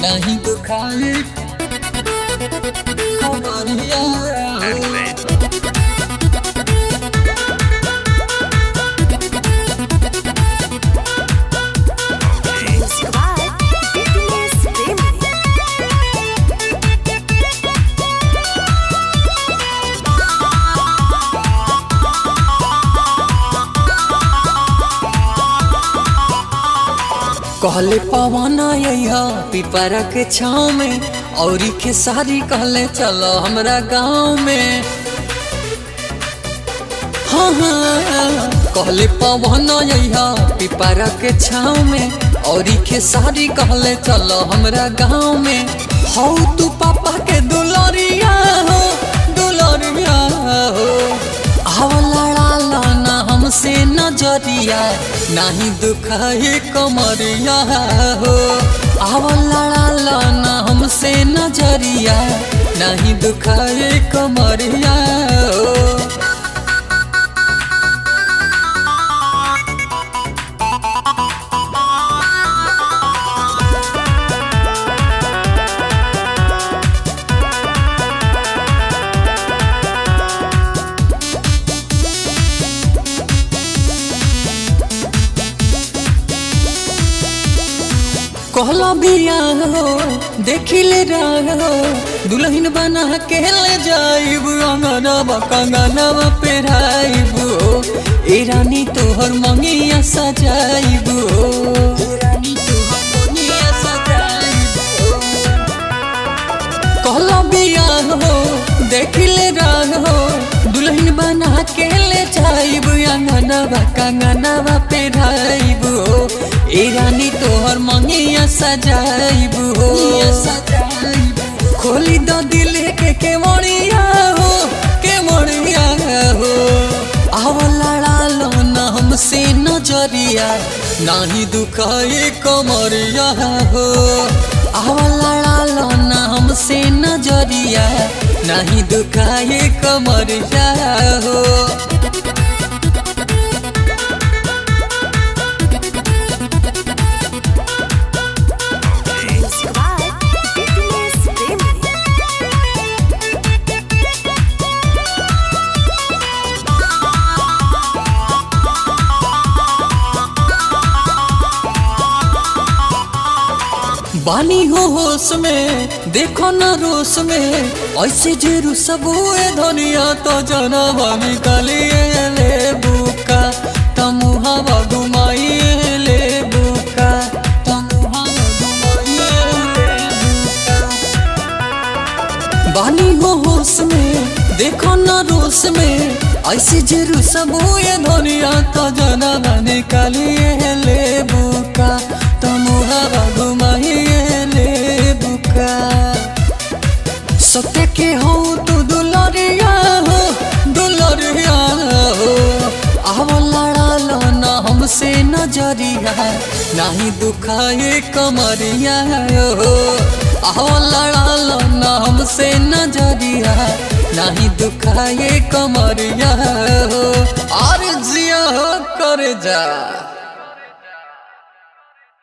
नहीं दुखाए कमरिया कहले पवन यहा पिपरा के छाँव में औरी के सारी कहले चलो हमरा गाँव में। हाँ हाँ कहले पवन यहा पिपरा के छाँव में औरी के सारी कहले चलो हमरा गाँव में। हो तू पापा के दुलरिया हो दुलरिया हो आवा लड़ा लाना हमसे नजरिया नहीं दुखाए कमरिया हो। आवा लड़ा लाना हमसे नजरिया नहीं दुखाए कमरिया हो। कहला बिया हो देखिले राह हो दुल्हन बना के ले जाइब अंगनवा कंगनवा पेराइब हो। ए रानी तोहर मंगिया सजाइब हो ए रानी तोहर मंगिया सजाइब हो। कहला बिया हो देखिले राह हो दुल्हन बना के ले जाइब अंगनवा कंगनवा पेराइब हो। ए रानी तोहर मंगिया सजाइब हो खोली दो दिल के मोड़िया हो। आवा लड़ा लो ना हमसे नजरिया नहीं दुखाए कमरिया हो। आवा लड़ा लो ना हमसे नजरिया नहीं दुखाए कमरिया हो। बानी हो होश में देखो न रोश में ऐसे जेरू सबुए धनिया तो जनवा निकालिए ले बुका तमुहावा घुमाइए ले बुका तमुहावा घुमाइए ले बुका। बानी हो होश में देखो न रोश में ऐसे जेरू सबुए धनिया तो जनवा निकालिए ले बुका तमुहावा घुमाइए सत्य के हो तू दुलरिया हो। आवा लड़ा लो ना हमसे नजरिया नहीं दुखाए कमरिया हो। आवा लड़ा लो ना हमसे नजरिया नहीं दुखाए कमरिया हो। और जिया हो कर जा।